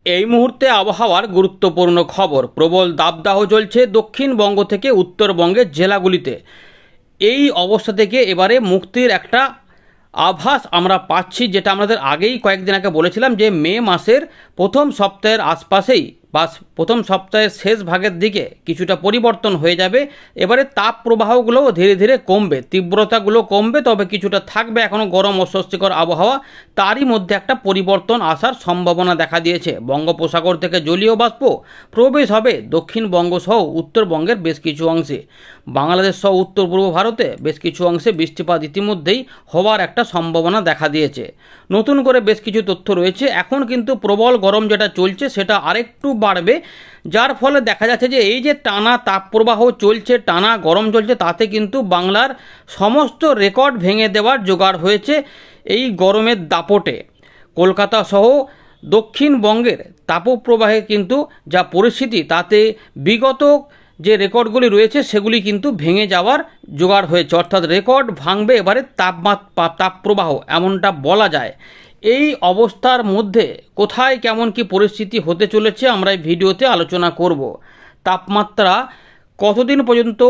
এই মুহূর্তে আবহাওয়ার গুরুত্বপূর্ণ খবর। প্রবল দাবদাহ চলছে দক্ষিণবঙ্গ থেকে উত্তরবঙ্গের জেলাগুলিতে। এই অবস্থা থেকে এবারে মুক্তির একটা আভাস আমরা পাচ্ছি, যেটা আমাদের আগেই কয়েকদিন আগে বলেছিলাম যে মে মাসের প্রথম সপ্তাহের আশপাশেই বা প্রথম সপ্তাহের শেষ ভাগের দিকে কিছুটা পরিবর্তন হয়ে যাবে। এবারে তাপ প্রবাহগুলোও ধীরে ধীরে কমবে, তীব্রতাগুলো কমবে, তবে কিছুটা থাকবে এখনও গরম অস্বস্তিকর আবহাওয়া। তারই মধ্যে একটা পরিবর্তন আসার সম্ভাবনা দেখা দিয়েছে। বঙ্গোপসাগর থেকে জলীয় বাষ্প প্রবেশ হবে দক্ষিণবঙ্গ সহ উত্তরবঙ্গের বেশ কিছু অংশে। বাংলাদেশ সহ উত্তর পূর্ব ভারতে বেশ কিছু অংশে বৃষ্টিপাত ইতিমধ্যেই হওয়ার একটা সম্ভাবনা দেখা দিয়েছে। নতুন করে বেশ কিছু তথ্য রয়েছে। এখন কিন্তু প্রবল গরম যেটা চলছে সেটা আরেকটু বাড়বে, যার ফলে দেখা যাচ্ছে যে এই যে টানা তাপপ্রবাহ চলছে, টানা গরম চলছে, তাতে কিন্তু বাংলার সমস্ত রেকর্ড ভেঙে দেওয়ার জোগাড় হয়েছে এই গরমের দাপটে। কলকাতা সহ দক্ষিণবঙ্গের তাপপ্রবাহে কিন্তু যা পরিস্থিতি, তাতে বিগত যে রেকর্ডগুলি রয়েছে সেগুলি কিন্তু ভেঙে যাওয়ার জোগাড় হয়েছে। অর্থাৎ রেকর্ড ভাঙবে এবারে তাপপ্রবাহ, এমনটা বলা যায়। এই অবস্থার মধ্যে কোথায় কেমন কি পরিস্থিতি হতে চলেছে আমরা এই ভিডিওতে আলোচনা করব। তাপমাত্রা কতদিন পর্যন্ত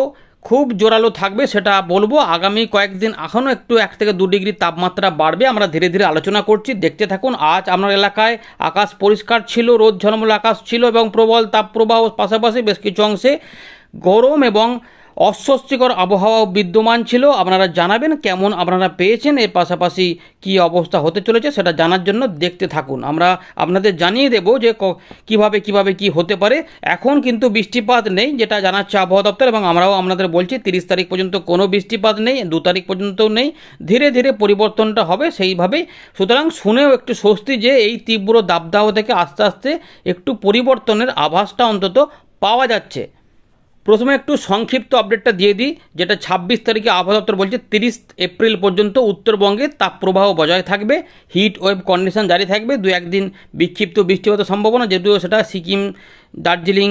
খুব জোরালো থাকবে সেটা বলবো। আগামী কয়েকদিন এখনও একটু 1 থেকে 2 ডিগ্রি তাপমাত্রা বাড়বে, আমরা ধীরে ধীরে আলোচনা করছি, দেখতে থাকুন। আজ আপনার এলাকায় আকাশ পরিষ্কার ছিল, রোদ ঝলমল আকাশ ছিল এবং প্রবল তাপপ্রবাহ, পাশাপাশি বেশ কিছু অংশে গরম এবং অস্বস্তিকর আবহাওয়া বিদ্যমান ছিল। আপনারা জানাবেন কেমন আপনারা পেয়েছেন, এর পাশাপাশি কি অবস্থা হতে চলেছে সেটা জানার জন্য দেখতে থাকুন। আমরা আপনাদের জানিয়ে দেব যে কিভাবে কি হতে পারে। এখন কিন্তু বৃষ্টিপাত নেই, যেটা জানাচ্ছে আবহাওয়া দপ্তর, এবং আমরাও আপনাদের বলছি 30 তারিখ পর্যন্ত কোনো বৃষ্টিপাত নেই, 2 তারিখ পর্যন্তও নেই। ধীরে ধীরে পরিবর্তনটা হবে সেইভাবেই। সুতরাং শুনেও একটু স্বস্তি যে এই তীব্র দাবদাহ থেকে আস্তে আস্তে একটু পরিবর্তনের আভাসটা অন্তত পাওয়া যাচ্ছে। প্রথমে একটু সংক্ষিপ্ত আপডেটটা দিয়ে দিই, যেটা 26 তারিখে আবহাওয়া দপ্তর বলছে 30 এপ্রিল পর্যন্ত উত্তরবঙ্গে তাপপ্রবাহ বজায় থাকবে, হিট ওয়েভ কন্ডিশন জারি থাকবে। 2-1 দিন বিক্ষিপ্ত বৃষ্টিপাতের সম্ভাবনা, যদিও সেটা সিকিম, দার্জিলিং,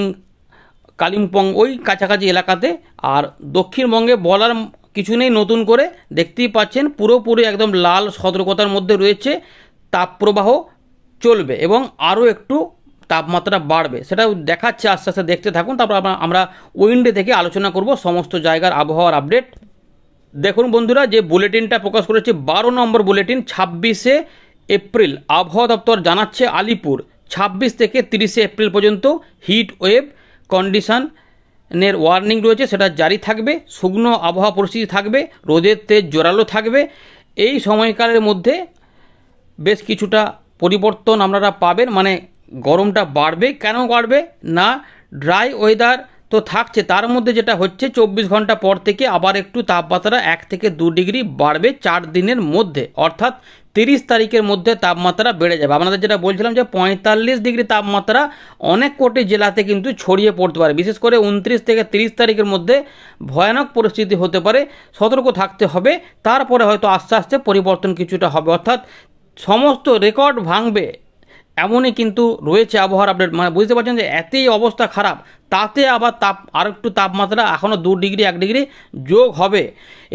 কালিম্পং ওই কাছাকাছি এলাকাতে। আর দক্ষিণবঙ্গে বলার কিছু নেই, নতুন করে দেখতেই পাচ্ছেন পুরোপুরি একদম লাল সতর্কতার মধ্যে রয়েছে। তাপপ্রবাহ চলবে এবং আরও একটু তাপমাত্রা বাড়বে, সেটা দেখাচ্ছে, আস্তে আস্তে দেখতে থাকুন। তারপর আমরা উইন্ডে থেকে আলোচনা করব সমস্ত জায়গার আবহাওয়ার আপডেট। দেখুন বন্ধুরা, যে বুলেটিনটা প্রকাশ করেছে 12 নম্বর বুলেটিন 26শে এপ্রিল, আবহাওয়া দপ্তর জানাচ্ছে আলিপুর 26 থেকে 30শে এপ্রিল পর্যন্ত হিট ওয়েভ কন্ডিশনের ওয়ার্নিং রয়েছে, সেটা জারি থাকবে। শুকনো আবহাওয়া পরিস্থিতি থাকবে, রোদের তেজ জোরালো থাকবে। এই সময়কালের মধ্যে বেশ কিছুটা পরিবর্তন আপনারা পাবেন, মানে গরমটা বাড়বে। কেন বাড়বে না, ড্রাই ওয়েদার তো থাকছে, তার মধ্যে যেটা হচ্ছে 24 ঘন্টা পর থেকে আবার একটু তাপমাত্রা 1 থেকে 2 ডিগ্রি বাড়বে 4 দিনের মধ্যে। অর্থাৎ 30 তারিখের মধ্যে তাপমাত্রা বেড়ে যাবে। আপনাদের যেটা বলছিলাম যে 45 ডিগ্রি তাপমাত্রা অনেক কোটি জেলাতে কিন্তু ছড়িয়ে পড়তে পারে, বিশেষ করে 29 থেকে 30 তারিখের মধ্যে ভয়ানক পরিস্থিতি হতে পারে, সতর্ক থাকতে হবে। তারপরে হয়তো আস্তে আস্তে পরিবর্তন কিছুটা হবে, অর্থাৎ সমস্ত রেকর্ড ভাঙবে এমনই কিন্তু রয়েছে আবহাওয়ার আপডেট। মানে বুঝতে পারছেন যে এতই অবস্থা খারাপ, তাতে আবার আর একটু তাপমাত্রা এখনও 2 ডিগ্রি 1 ডিগ্রি যোগ হবে।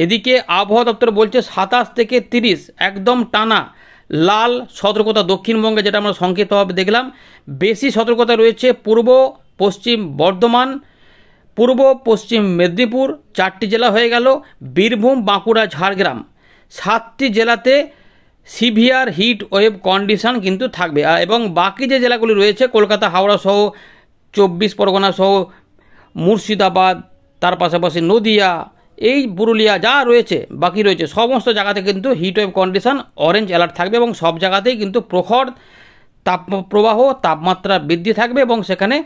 এদিকে আবহাওয়া দপ্তর বলছে 27 থেকে 30 একদম টানা লাল সতর্কতা দক্ষিণবঙ্গে, যেটা আমরা সংক্ষিপ্তভাবে দেখলাম। বেশি সতর্কতা রয়েছে পূর্ব পশ্চিম বর্ধমান, পূর্ব পশ্চিম মেদিনীপুর, 4টি জেলা হয়ে গেল, বীরভূম, বাঁকুড়া, ঝাড়গ্রাম, 7টি জেলাতে সিভিয়ার হিট ওয়েভ কন্ডিশন কিন্তু থাকবে। এবং বাকি যে জেলাগুলি রয়েছে কলকাতা, হাওড়া সহ 24 পরগনা সহ মুর্শিদাবাদ, তার পাশাপাশি নদিয়া, এই পুরুলিয়া যা রয়েছে বাকি রয়েছে সমস্ত জায়গাতে কিন্তু heat wave condition orange alert থাকবে এবং সব জায়গাতেই কিন্তু প্রখর তাপপ্রবাহ, তাপমাত্রা বৃদ্ধি থাকবে এবং সেখানে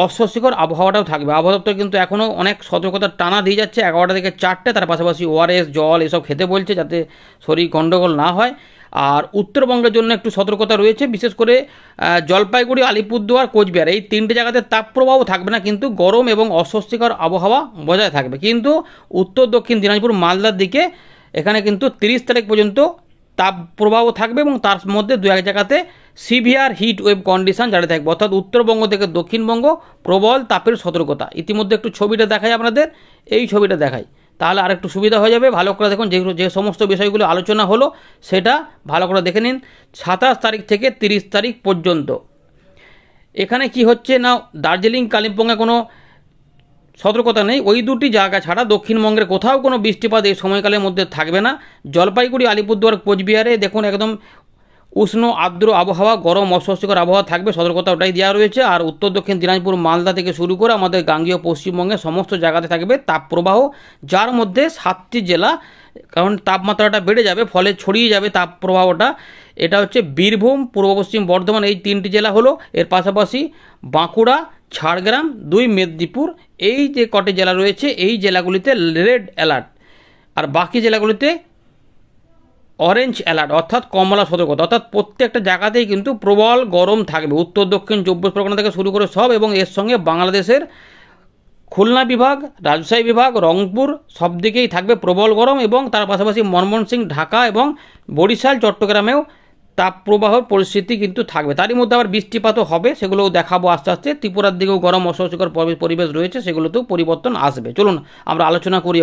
অস্বস্তিকর আবহাওয়াটাও থাকবে। আবহাওয়া দপ্তর কিন্তু এখনও অনেক সতর্কতা টানা দিয়ে যাচ্ছে 11টা থেকে 4টে। তার পাশাপাশি ওআরএস, জল এসব খেতে বলছে যাতে শরীর গণ্ডগোল না হয়। আর উত্তরবঙ্গের জন্য একটু সতর্কতা রয়েছে, বিশেষ করে জলপাইগুড়ি, আলিপুরদুয়ার, কোচবিহার এই 3টে জায়গাতে তাপপ্রবাহ থাকবে না, কিন্তু গরম এবং অস্বস্তিকর আবহাওয়া বজায় থাকবে। কিন্তু উত্তর দক্ষিণ দিনাজপুর, মালদার দিকে এখানে কিন্তু 30 তারিখ পর্যন্ত তাপপ্রবাহ থাকবে এবং তার মধ্যে 2-1 জায়গাতে সিভিয়ার হিট ওয়েভ কন্ডিশন জারি থাকবে। অর্থাৎ উত্তরবঙ্গ থেকে দক্ষিণবঙ্গ প্রবল তাপের সতর্কতা। ইতিমধ্যে একটু ছবিটা দেখাই আপনাদের, এই ছবিটা দেখাই, তাহলে আর একটু সুবিধা হয়ে যাবে। ভালো করে দেখুন, যে সমস্ত বিষয়গুলো আলোচনা হলো সেটা ভালো করে দেখে নিন। 27 তারিখ থেকে 30 তারিখ পর্যন্ত এখানে কি হচ্ছে না, দার্জিলিং কালিম্পংয়ে কোনো সতর্কতা নেই। ওই দুটি জায়গা ছাড়া দক্ষিণবঙ্গের কোথাও কোনো বৃষ্টিপাত এই সময়কালের মধ্যে থাকবে না। জলপাইগুড়ি, আলিপুরদুয়ার, কোচবিহারে দেখুন একদম উষ্ণ আর্দ্র আবহাওয়া, গরম অস্বস্তিকর আবহাওয়া থাকবে, সতর্কতা ওটাই দেওয়া রয়েছে। আর উত্তর দক্ষিণ দিনাজপুর, মালদা থেকে শুরু করে আমাদের গাঙ্গেয় পশ্চিমবঙ্গের সমস্ত জায়গাতে থাকবে তাপপ্রবাহ, যার মধ্যে 7টি জেলা, কারণ তাপমাত্রাটা বেড়ে যাবে ফলে ছড়িয়ে যাবে তাপপ্রবাহটা। এটা হচ্ছে বীরভূম, পূর্ব পশ্চিম বর্ধমান, এই 3টি জেলা হলো। এর পাশাপাশি বাঁকুড়া, ঝাড়গ্রাম, 2 মেদিনীপুর, এই যে কটি জেলা রয়েছে এই জেলাগুলিতে রেড অ্যালার্ট, আর বাকি জেলাগুলিতে অরেঞ্জ অ্যালার্ট অর্থাৎ কমলা সতর্কতা। অর্থাৎ প্রত্যেকটা জায়গাতেই কিন্তু প্রবল গরম থাকবে, উত্তর দক্ষিণ 24 পরগনা থেকে শুরু করে সব, এবং এর সঙ্গে বাংলাদেশের খুলনা বিভাগ, রাজশাহী বিভাগ, রংপুর সব দিকেই থাকবে প্রবল গরম, এবং তার পাশাপাশি ময়মনসিংহ, ঢাকা এবং বরিশাল, চট্টগ্রামেও তাপপ্রবাহর পরিস্থিতি কিন্তু থাকবে। তারই মধ্যে আবার বৃষ্টিপাতও হবে, সেগুলোও দেখাবো আস্তে আস্তে। ত্রিপুরার দিকেও গরম অস্বস্তিকর পরিবেশ রয়েছে, সেগুলোতেও পরিবর্তন আসবে। চলুন আমরা আলোচনা করি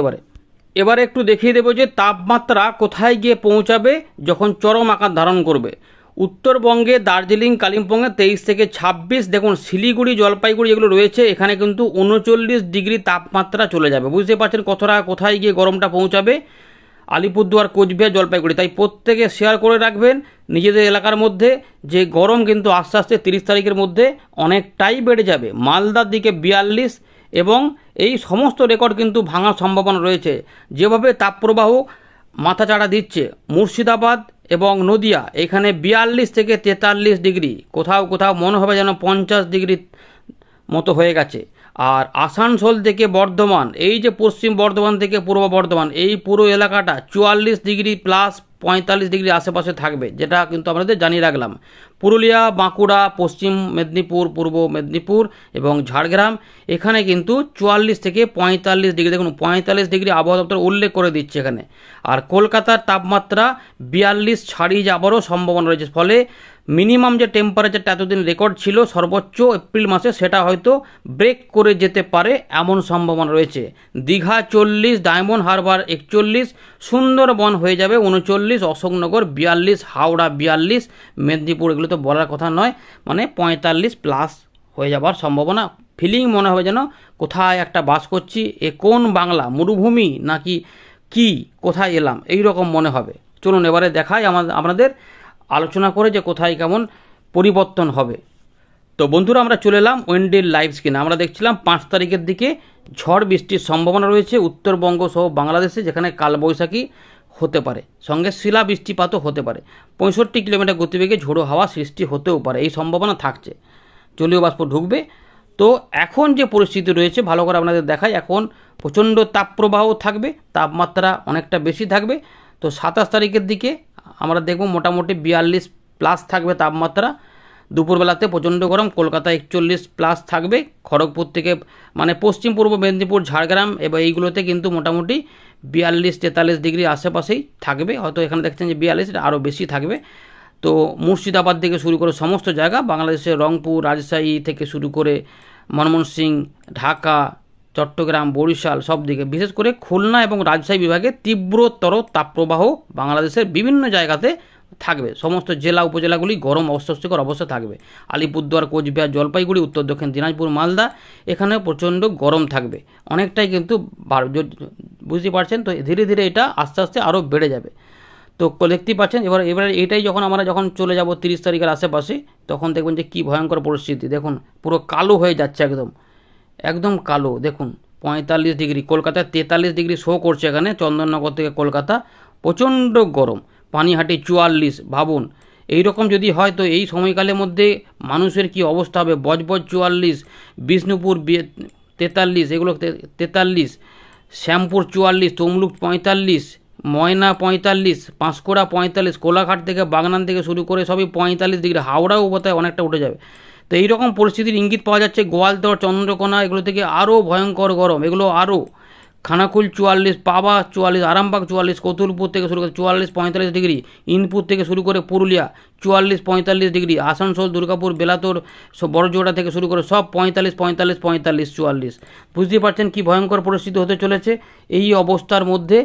এবারে একটু দেখিয়ে দেবো যে তাপমাত্রা কোথায় গিয়ে পৌঁছাবে যখন চরম আকার ধারণ করবে। উত্তরবঙ্গে দার্জিলিং, কালিম্পংয়ে 23 থেকে 26, দেখুন শিলিগুড়ি, জলপাইগুড়ি এগুলো রয়েছে, এখানে কিন্তু 39 ডিগ্রি তাপমাত্রা চলে যাবে। বুঝতে পারছেন কতটা কোথায় গিয়ে গরমটা পৌঁছাবে। আলিপুরদুয়ার, কোচবিহার, জলপাইগুড়ি, তাই প্রত্যেকে শেয়ার করে রাখবেন নিজেদের এলাকার মধ্যে যে গরম কিন্তু আস্তে আস্তে 30 তারিখের মধ্যে অনেকটাই বেড়ে যাবে। মালদার দিকে 42, এবং এই সমস্ত রেকর্ড কিন্তু ভাঙার সম্ভাবনা রয়েছে। যেভাবে তাপপ্রবাহ মাথাচাড়া দিচ্ছে, মুর্শিদাবাদ এবং নদিয়া এখানে 42 থেকে 43 ডিগ্রি, কোথাও কোথাও মনে হবে যেন 50 ডিগ্রি মতো হয়ে গেছে। আর আসানসোল থেকে বর্ধমান, এই যে পশ্চিম বর্ধমান থেকে পূর্ব বর্ধমান, এই পুরো এলাকাটা 44 ডিগ্রি প্লাস 45 ডিগ্রি আশেপাশে থাকবে, যেটা কিন্তু আমাদের জানিয়ে রাখলাম। পুরুলিয়া, বাঁকুড়া, পশ্চিম মেদিনীপুর, পূর্ব মেদিনীপুর এবং ঝাড়গ্রাম এখানে কিন্তু 44 থেকে 45 ডিগ্রি, দেখুন 45 ডিগ্রি আবহাওয়া দপ্তর উল্লেখ করে দিচ্ছে এখানে। আর কলকাতার তাপমাত্রা 42 ছাড়িয়ে যাবারও সম্ভাবনা রয়েছে, ফলে মিনিমাম যে টেম্পারেচারটা এতদিন রেকর্ড ছিল সর্বোচ্চ এপ্রিল মাসে, সেটা হয়তো ব্রেক করে যেতে পারে এমন সম্ভাবনা রয়েছে। দীঘা 40, ডায়মন্ড হারবার 41, সুন্দরবন হয়ে যাবে 39, অশোকনগর 42, হাওড়া 42, মেদিনীপুর এগুলো তো বলার কথা নয়, মানে 45 প্লাস হয়ে যাবার সম্ভাবনা। ফিলিং মনে হবে যেন কোথায় একটা বাস করছি, এ কোন বাংলা, মরুভূমি নাকি কি, কোথায় এলাম, এই রকম মনে হবে। চলুন এবারে দেখাই আপনাদের আলোচনা করে যে কোথায় কেমন পরিবর্তন হবে। তো বন্ধুরা আমরা চলে এলাম ওয়েন্ডেল লাইভ স্ক্রিনে। আমরা দেখছিলাম 5 তারিখের দিকে ঝড় বৃষ্টির সম্ভাবনা রয়েছে উত্তরবঙ্গ সহ বাংলাদেশে, যেখানে কালবৈশাখী হতে পারে, সঙ্গে শিলা বৃষ্টিপাতও হতে পারে। 65 কিলোমিটার গতিবেগে ঝোড়ো হাওয়া সৃষ্টি হতেও পারে, এই সম্ভাবনা থাকছে। জলীয় বাষ্প ঢুকবে। তো এখন যে পরিস্থিতি রয়েছে ভালো করে আপনাদের দেখাই। এখন প্রচণ্ড তাপপ্রবাহ থাকবে, তাপমাত্রা অনেকটা বেশি থাকবে। তো 27 তারিখের দিকে আমরা দেখব মোটামুটি 42 প্লাস থাকবে তাপমাত্রা। দুপুরবেলাতে প্রচণ্ড গরম, কলকাতা 41 প্লাস থাকবে। খড়গপুর থেকে মানে পশ্চিম পূর্ব মেদিনীপুর, ঝাড়গ্রাম এবং এইগুলোতে কিন্তু মোটামুটি 42-43 ডিগ্রি আশেপাশেই থাকবে। হয়তো এখানে দেখছেন যে 42, আরও বেশি থাকবে। তো মুর্শিদাবাদ থেকে শুরু করে সমস্ত জায়গা, বাংলাদেশের রংপুর, রাজশাহী থেকে শুরু করে ময়মনসিংহ, ঢাকা, চট্টগ্রাম, বরিশাল সব দিকে, বিশেষ করে খুলনা এবং রাজশাহী বিভাগে তীব্রতর তাপপ্রবাহ বাংলাদেশের বিভিন্ন জায়গাতে থাকবে। সমস্ত জেলা উপজেলাগুলি গরম অস্বস্তিকর অবস্থা থাকবে। আলিপুরদুয়ার, কোচবিহার, জলপাইগুড়ি, উত্তর দক্ষিণ দিনাজপুর, মালদা এখানে প্রচণ্ড গরম থাকবে, অনেকটাই কিন্তু বুঝতে পারছেন। তো ধীরে ধীরে এটা আস্তে আস্তে আরও বেড়ে যাবে। তো দেখতেই পাচ্ছেন। এবারে এটাই যখন চলে যাব 30 তারিখের আশেপাশে, তখন দেখবেন যে কী ভয়ঙ্কর পরিস্থিতি। দেখুন পুরো কালো হয়ে যাচ্ছে, একদম কালো। দেখুন 45 ডিগ্রি, কলকাতায় 43 ডিগ্রি শো করছে এখানে, চন্দননগর থেকে কলকাতা প্রচণ্ড গরম। পানিহাটি 44, ভাবুন এইরকম যদি হয় তো এই সময়কালের মধ্যে মানুষের কি অবস্থা হবে। বজবজ 44, বিষ্ণুপুর 43, এগুলো 43, শ্যামপুর 44, তমলুক 45, ময়না 45, পাঁশকুড়া 45, কোলাঘাট থেকে বাগনান থেকে শুরু করে সবই 45 ডিগ্রি। হাওড়াও বোধহয় অনেকটা উঠে যাবে। তো এইরকম পরিস্থিতির ইঙ্গিত পাওয়া যাচ্ছে। গোয়ালতর, চন্দ্রকোনা এগুলো থেকে আরও ভয়ঙ্কর গরম, এগুলো আরও। খানাকুল 44, পাবা 44, আরামবাগ 44, কতুলপুর থেকে শুরু করে 44-45 ডিগ্রি, ইনপুর থেকে শুরু করে পুরুলিয়া 44-45 ডিগ্রি, আসানসোল, দুর্গাপুর, বেলাতর, সব বড়জোড়া থেকে শুরু করে সব 45-45-45-44। বুঝতেই পারছেন কি ভয়ঙ্কর পরিস্থিতি হতে চলেছে। এই অবস্থার মধ্যে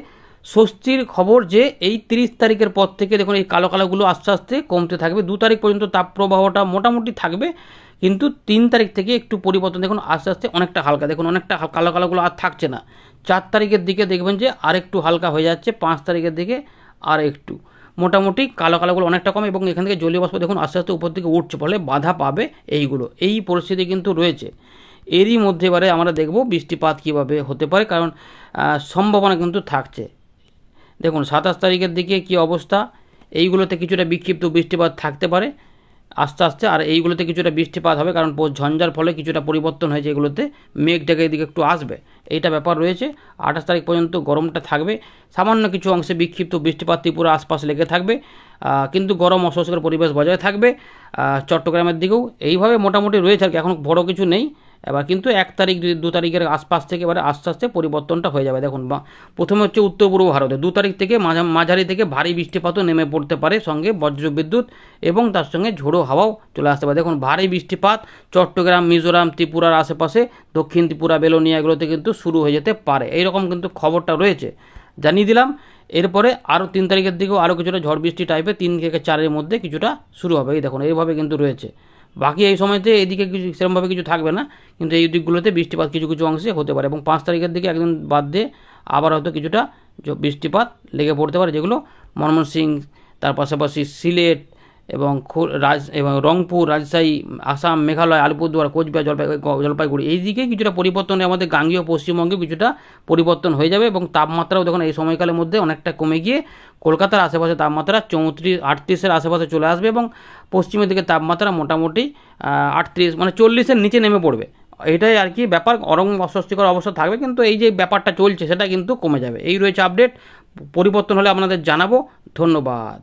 স্বস্তির খবর যে এই 30 তারিখের পর থেকে দেখুন এই কালো কালোগুলো আস্তে আস্তে কমতে থাকবে। 2 তারিখ পর্যন্ত তাপপ্রবাহটা মোটামুটি থাকবে, কিন্তু 3 তারিখ থেকে একটু পরিবর্তন দেখুন, আস্তে আস্তে অনেকটা হালকা, দেখুন অনেকটা কালো কালোগুলো আর থাকছে না। 4 তারিখের দিকে দেখবেন যে আর একটু হালকা হয়ে যাচ্ছে, 5 তারিখের দিকে আর একটু মোটামুটি কালো কালোগুলো অনেকটা কম, এবং এখান থেকে জলীয় বাষ্প দেখুন আস্তে আস্তে উপর দিকে উঠছে, ফলে বাধা পাবে এইগুলো, এই পরিস্থিতি কিন্তু রয়েছে। এরই মধ্যে এবারে আমরা দেখব বৃষ্টিপাত কীভাবে হতে পারে, কারণ সম্ভাবনা কিন্তু থাকছে। দেখুন 27 তারিখের দিকে কি অবস্থা, এইগুলোতে কিছুটা বিক্ষিপ্ত বৃষ্টিপাত থাকতে পারে আস্তে আস্তে, আর এইগুলোতে কিছুটা বৃষ্টিপাত হবে, কারণ ঝঞ্ঝার ফলে কিছুটা পরিবর্তন হয়েছে, এগুলোতে মেঘ ডেকে এদিকে একটু আসবে, এইটা ব্যাপার রয়েছে। 28 তারিখ পর্যন্ত গরমটা থাকবে, সামান্য কিছু অংশে বিক্ষিপ্ত বৃষ্টিপাত ত্রিপুরা আশপাশ লেগে থাকবে, কিন্তু গরম অস্বস্তিকর পরিবেশ বজায় থাকবে চট্টগ্রামের দিকেও। এইভাবে মোটামুটি রয়েছে আর কি, এখন বড় কিছু নেই। এবার কিন্তু 1 তারিখ 2 তারিখের আশপাশ থেকে এবারে আস্তে আস্তে পরিবর্তনটা হয়ে যাবে। দেখুন প্রথমে হচ্ছে উত্তর পূর্ব ভারতে 2 তারিখ থেকে মাঝারি থেকে ভারী বৃষ্টিপাতও নেমে পড়তে পারে, সঙ্গে বজ্রবিদ্যুৎ এবং তার সঙ্গে ঝোড়ো হাওয়াও চলে আসতে পারে। দেখুন ভারী বৃষ্টিপাত চট্টগ্রাম, মিজোরাম, ত্রিপুরার আশেপাশে, দক্ষিণ ত্রিপুরা, বেলোনিয়া এগুলোতে কিন্তু শুরু হয়ে যেতে পারে, এইরকম কিন্তু খবরটা রয়েছে, জানিয়ে দিলাম। এরপরে আরও 3 তারিখের দিকেও আরও কিছুটা ঝড় বৃষ্টি টাইপের 3 থেকে 4-এর মধ্যে কিছুটা শুরু হবে। এই দেখুন এইভাবে কিন্তু রয়েছে। বাকি এই সময়তে এদিকে কিছু সেরকমভাবে কিছু থাকবে না, কিন্তু এই দিকগুলোতে বৃষ্টিপাত কিছু কিছু অংশে হতে পারে, এবং 5 তারিখের দিকে একদিন বাদ দিয়ে আবার হয়তো কিছুটা বৃষ্টিপাত লেগে পড়তে পারে, যেগুলো ময়মনসিংহ, তার পাশাপাশি সিলেট এবং রংপুর, রাজশাহী, আসাম, মেঘালয়, আলিপুরদুয়ার, কোচবিহার, জলপাইগুড়ি এই দিকে কিছুটা পরিবর্তনে আমাদের গাঙ্গীয় পশ্চিমবঙ্গে কিছুটা পরিবর্তন হয়ে যাবে, এবং তাপমাত্রাও দেখুন এই সময়কালের মধ্যে অনেকটা কমে গিয়ে কলকাতার আশেপাশে তাপমাত্রা 34-38-এর আশেপাশে চলে আসবে, এবং পশ্চিমের দিকে তাপমাত্রা মোটামুটি 38 মানে 40-এর নিচে নেমে পড়বে। এটাই আর কি ব্যাপার, অস্বস্তিকর অবস্থা থাকবে, কিন্তু এই যে ব্যাপারটা চলছে সেটা কিন্তু কমে যাবে। এই রয়েছে আপডেট, পরিবর্তন হলে আপনাদের জানাবো। ধন্যবাদ।